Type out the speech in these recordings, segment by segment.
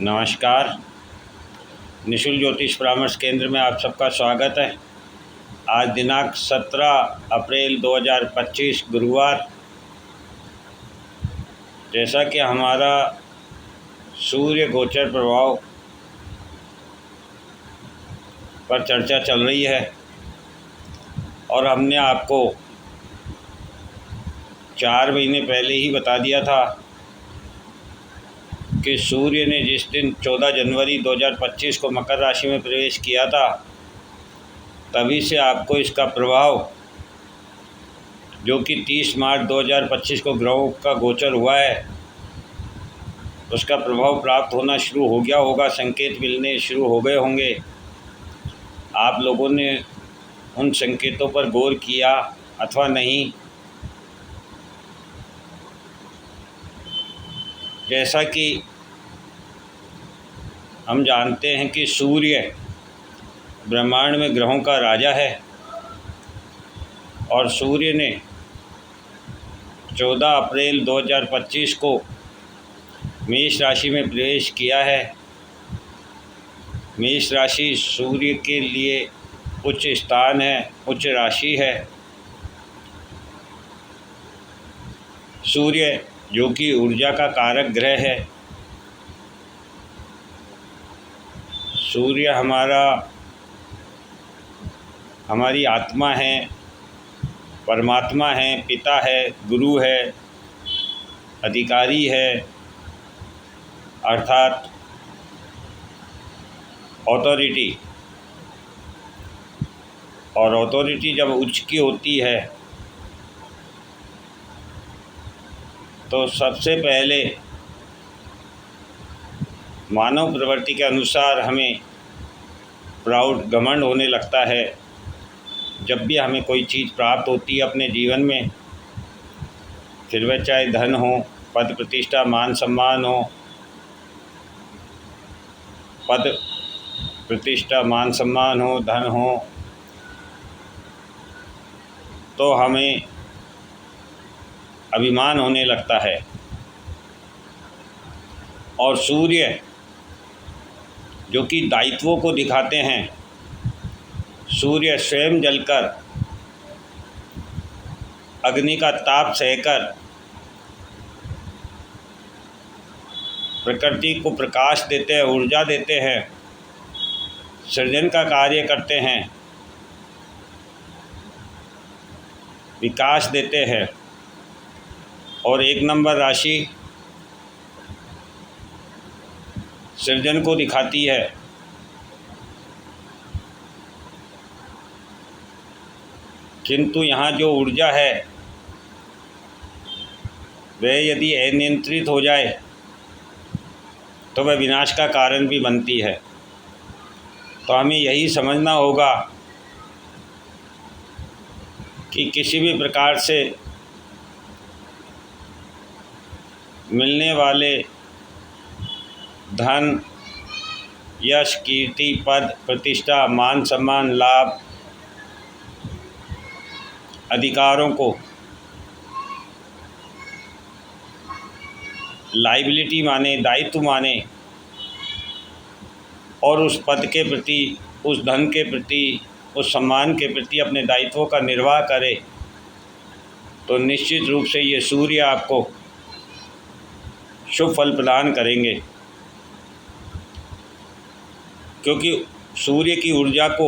नमस्कार। निशुल्क ज्योतिष परामर्श केंद्र में आप सबका स्वागत है। आज दिनांक 17 अप्रैल 2025 गुरुवार। जैसा कि हमारा सूर्य गोचर प्रभाव पर चर्चा चल रही है और हमने आपको 4 महीने पहले ही बता दिया था कि सूर्य ने जिस दिन 14 जनवरी 2025 को मकर राशि में प्रवेश किया था, तभी से आपको इसका प्रभाव, जो कि 30 मार्च 2025 को ग्रहों का गोचर हुआ है, उसका प्रभाव प्राप्त होना शुरू हो गया होगा। संकेत मिलने शुरू हो गए होंगे। आप लोगों ने उन संकेतों पर गौर किया अथवा नहीं। जैसा कि हम जानते हैं कि सूर्य ब्रह्मांड में ग्रहों का राजा है और सूर्य ने 14 अप्रैल 2025 को मेष राशि में प्रवेश किया है। मेष राशि सूर्य के लिए उच्च स्थान है, उच्च राशि है। सूर्य जो कि ऊर्जा का कारक ग्रह है। सूर्य हमारी आत्मा है, परमात्मा है, पिता है, गुरु है, अधिकारी है, अर्थात ऑथोरिटी। और ऑथोरिटी जब उच्च की होती है तो सबसे पहले मानव प्रवृत्ति के अनुसार हमें प्राउड, घमंड होने लगता है। जब भी हमें कोई चीज़ प्राप्त होती है अपने जीवन में, फिर वह चाहे धन हो, पद प्रतिष्ठा, मान सम्मान हो, पद प्रतिष्ठा, मान सम्मान हो, धन हो, तो हमें अभिमान होने लगता है। और सूर्य जो कि दायित्वों को दिखाते हैं, सूर्य स्वयं जलकर, अग्नि का ताप सहकर प्रकृति को प्रकाश देते हैं, ऊर्जा देते हैं, सृजन का कार्य करते हैं, विकास देते हैं। और 1 नंबर राशि सृजन को दिखाती है। किंतु यहाँ जो ऊर्जा है वह यदि अनियंत्रित हो जाए तो वह विनाश का कारण भी बनती है। तो हमें यही समझना होगा कि किसी भी प्रकार से मिलने वाले धन, यश, कीर्ति, पद, प्रतिष्ठा, मान सम्मान, लाभ, अधिकारों को लाइबिलिटी माने, दायित्व माने और उस पद के प्रति, उस धन के प्रति, उस सम्मान के प्रति अपने दायित्वों का निर्वाह करे, तो निश्चित रूप से ये सूर्य आपको शुभ फल प्रदान करेंगे। क्योंकि सूर्य की ऊर्जा को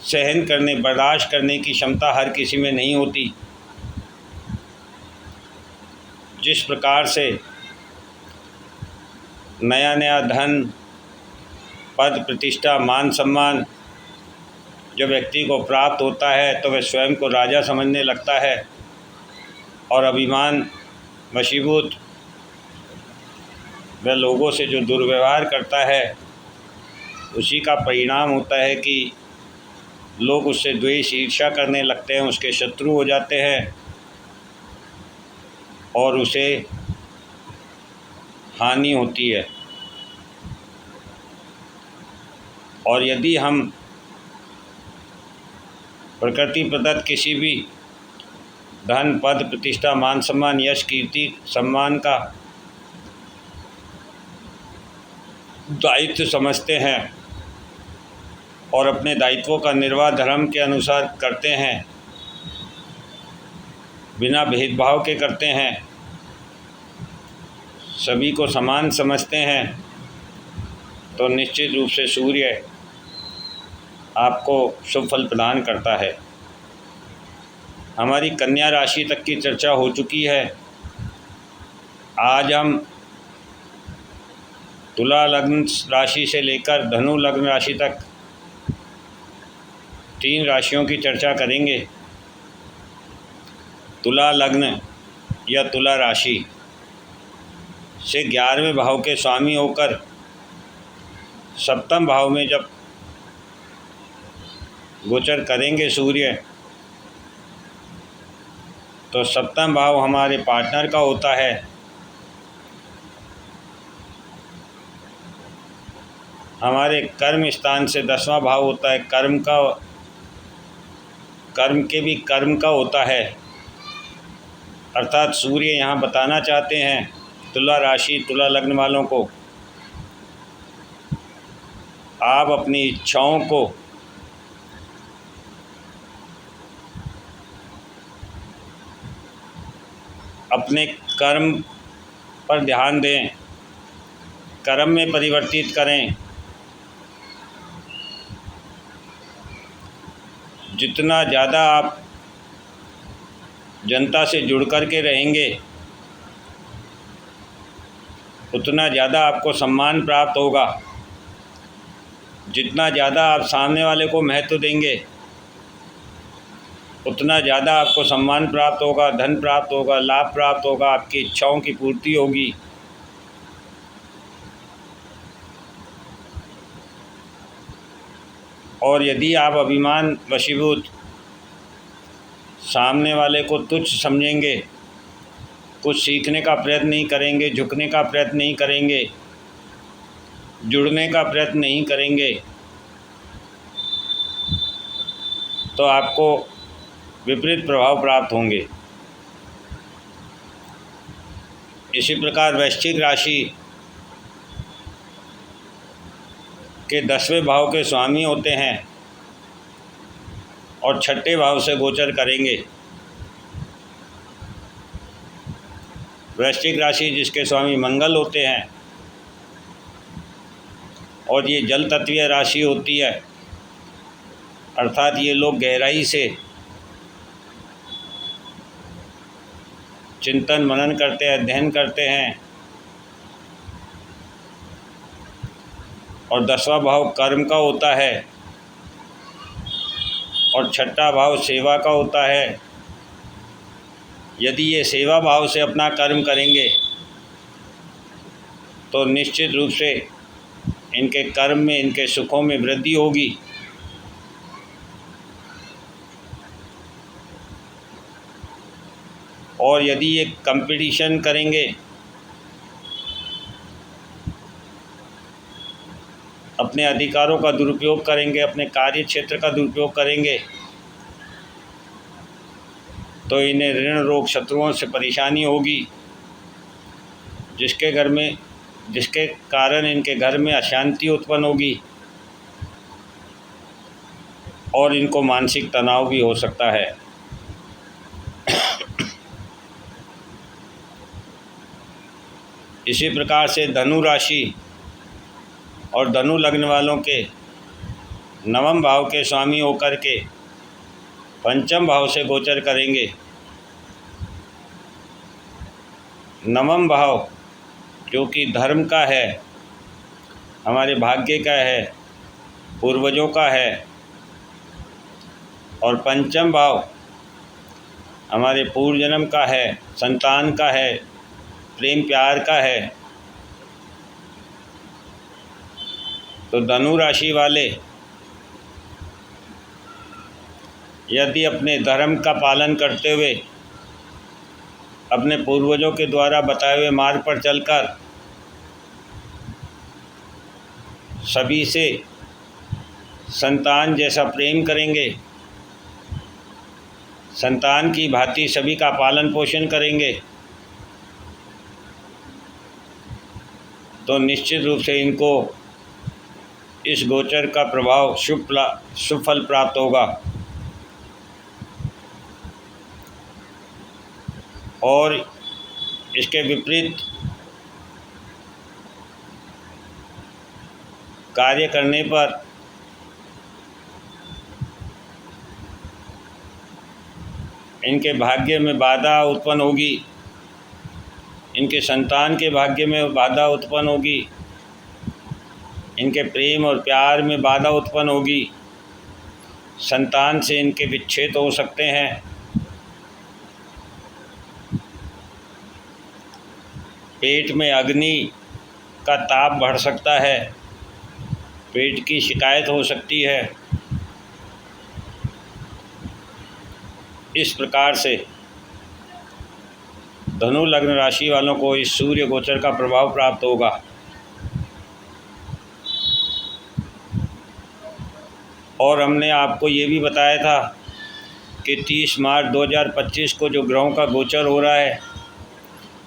सहन करने, बर्दाश्त करने की क्षमता हर किसी में नहीं होती। जिस प्रकार से नया नया धन, पद, प्रतिष्ठा, मान सम्मान जब व्यक्ति को प्राप्त होता है तो वह स्वयं को राजा समझने लगता है और अभिमान वशीभूत वह लोगों से जो दुर्व्यवहार करता है, उसी का परिणाम होता है कि लोग उससे द्वेष, ईर्ष्या करने लगते हैं, उसके शत्रु हो जाते हैं और उसे हानि होती है। और यदि हम प्रकृति प्रदत्त किसी भी धन, पद, प्रतिष्ठा, मान सम्मान, यश, कीर्ति, सम्मान का दायित्व समझते हैं और अपने दायित्वों का निर्वाह धर्म के अनुसार करते हैं, बिना भेदभाव के करते हैं, सभी को समान समझते हैं, तो निश्चित रूप से सूर्य आपको शुभ फल प्रदान करता है। हमारी कन्या राशि तक की चर्चा हो चुकी है। आज हम तुला लग्न राशि से लेकर धनु लग्न राशि तक 3 राशियों की चर्चा करेंगे। तुला लग्न या तुला राशि से 11वें भाव के स्वामी होकर 7वें भाव में जब गोचर करेंगे सूर्य, तो 7वां भाव हमारे पार्टनर का होता है। हमारे कर्म स्थान से 10वां भाव होता है, कर्म के भी कर्म का होता है। अर्थात सूर्य यहाँ बताना चाहते हैं तुला राशि तुला लग्न वालों को, आप अपनी इच्छाओं को अपने कर्म पर ध्यान दें, कर्म में परिवर्तित करें। जितना ज़्यादा आप जनता से जुड़ कर के रहेंगे, उतना ज़्यादा आपको सम्मान प्राप्त होगा। जितना ज़्यादा आप सामने वाले को महत्व देंगे, उतना ज़्यादा आपको सम्मान प्राप्त होगा, धन प्राप्त होगा, लाभ प्राप्त होगा, आपकी इच्छाओं की पूर्ति होगी। और यदि आप अभिमान वशीभूत सामने वाले को तुच्छ समझेंगे, कुछ सीखने का प्रयत्न नहीं करेंगे, झुकने का प्रयत्न नहीं करेंगे, जुड़ने का प्रयत्न नहीं करेंगे, तो आपको विपरीत प्रभाव प्राप्त होंगे। इसी प्रकार वृश्चिक राशि के 10वें भाव के स्वामी होते हैं और 6ठे भाव से गोचर करेंगे। वृश्चिक राशि जिसके स्वामी मंगल होते हैं और ये जल तत्वीय राशि होती है, अर्थात ये लोग गहराई से चिंतन मनन करते हैं, अध्ययन करते हैं। और 10वां भाव कर्म का होता है और 6ठा भाव सेवा का होता है। यदि ये सेवा भाव से अपना कर्म करेंगे तो निश्चित रूप से इनके कर्म में, इनके सुखों में वृद्धि होगी। और यदि ये कंपटीशन करेंगे, अपने अधिकारों का दुरुपयोग करेंगे, अपने कार्य क्षेत्र का दुरुपयोग करेंगे, तो इन्हें ऋण रोग शत्रुओं से परेशानी होगी, जिसके कारण इनके घर में अशांति उत्पन्न होगी और इनको मानसिक तनाव भी हो सकता है। इसी प्रकार से धनु राशि और धनु लग्न वालों के 9वें भाव के स्वामी होकर के 5वें भाव से गोचर करेंगे। 9वां भाव जो कि धर्म का है, हमारे भाग्य का है, पूर्वजों का है, और 5वां भाव हमारे पूर्व जन्म का है, संतान का है, प्रेम प्यार का है। तो धनु राशि वाले यदि अपने धर्म का पालन करते हुए, अपने पूर्वजों के द्वारा बताए हुए मार्ग पर चलकर सभी से संतान जैसा प्रेम करेंगे, संतान की भांति सभी का पालन पोषण करेंगे, तो निश्चित रूप से इनको इस गोचर का प्रभाव शुभ फल प्राप्त होगा। और इसके विपरीत कार्य करने पर इनके भाग्य में बाधा उत्पन्न होगी, इनके संतान के भाग्य में बाधा उत्पन्न होगी, इनके प्रेम और प्यार में बाधा उत्पन्न होगी, संतान से इनके विच्छेद हो सकते हैं, पेट में अग्नि का ताप बढ़ सकता है, पेट की शिकायत हो सकती है। इस प्रकार से धनु लग्न राशि वालों को इस सूर्य गोचर का प्रभाव प्राप्त होगा। और हमने आपको ये भी बताया था कि 30 मार्च 2025 को जो ग्रहों का गोचर हो रहा है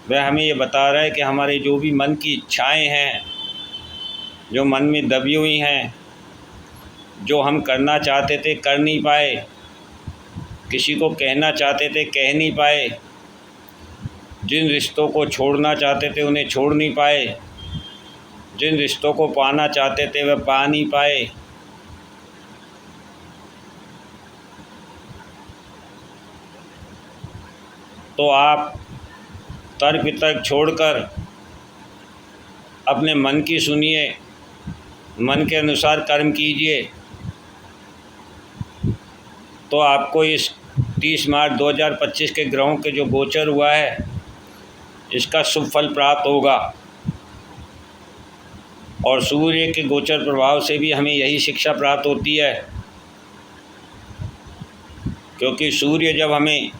वह हमें ये बता रहा है कि हमारे जो भी मन की इच्छाएं हैं, जो मन में दबी हुई हैं, जो हम करना चाहते थे कर नहीं पाए, किसी को कहना चाहते थे कह नहीं पाए, जिन रिश्तों को छोड़ना चाहते थे उन्हें छोड़ नहीं पाए, जिन रिश्तों को पाना चाहते थे वह पा नहीं पाए, तो आप तर्क वितर्क छोड़कर अपने मन की सुनिए, मन के अनुसार कर्म कीजिए, तो आपको इस 30 मार्च 2025 के ग्रहों के जो गोचर हुआ है इसका शुभ फल प्राप्त होगा। और सूर्य के गोचर प्रभाव से भी हमें यही शिक्षा प्राप्त होती है, क्योंकि सूर्य जब हमें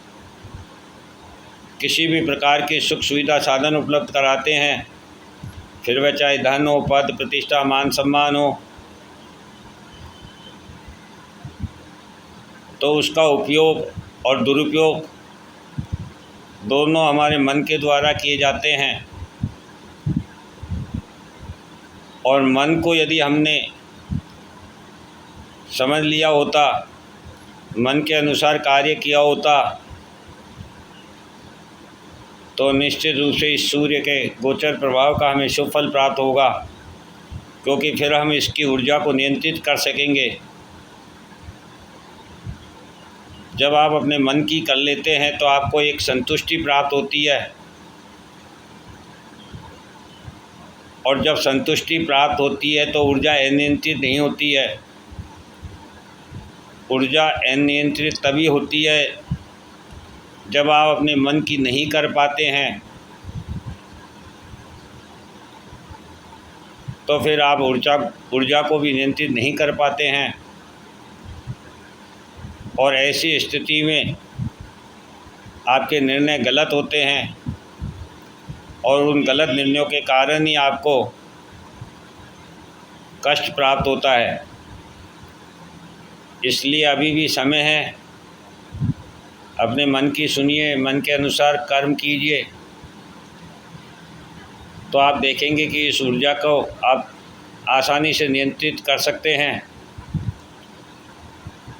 किसी भी प्रकार के सुख सुविधा साधन उपलब्ध कराते हैं, फिर वह चाहे धन हो, पद प्रतिष्ठा, मान सम्मान हो, तो उसका उपयोग और दुरुपयोग दोनों हमारे मन के द्वारा किए जाते हैं। और मन को यदि हमने समझ लिया होता, मन के अनुसार कार्य किया होता, तो निश्चित रूप से इस सूर्य के गोचर प्रभाव का हमें शुभ फल प्राप्त होगा, क्योंकि फिर हम इसकी ऊर्जा को नियंत्रित कर सकेंगे। जब आप अपने मन की कर लेते हैं तो आपको एक संतुष्टि प्राप्त होती है, और जब संतुष्टि प्राप्त होती है तो ऊर्जा अनियंत्रित नहीं होती है। ऊर्जा अनियंत्रित तभी होती है जब आप अपने मन की नहीं कर पाते हैं, तो फिर आप ऊर्जा को भी नियंत्रित नहीं कर पाते हैं। और ऐसी स्थिति में आपके निर्णय गलत होते हैं, और उन गलत निर्णयों के कारण ही आपको कष्ट प्राप्त होता है। इसलिए अभी भी समय है, अपने मन की सुनिए, मन के अनुसार कर्म कीजिए, तो आप देखेंगे कि इस ऊर्जा को आप आसानी से नियंत्रित कर सकते हैं।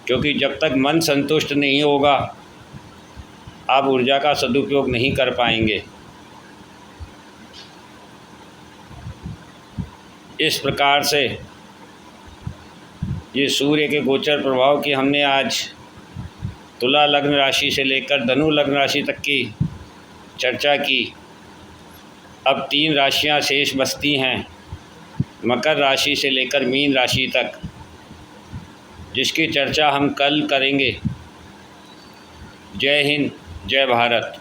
क्योंकि जब तक मन संतुष्ट नहीं होगा आप ऊर्जा का सदुपयोग नहीं कर पाएंगे। इस प्रकार से ये सूर्य के गोचर प्रभाव की हमने आज तुला लग्न राशि से लेकर धनु लग्न राशि तक की चर्चा की। अब 3 राशियां शेष बचती हैं, मकर राशि से लेकर मीन राशि तक, जिसकी चर्चा हम कल करेंगे। जय हिंद, जय भारत।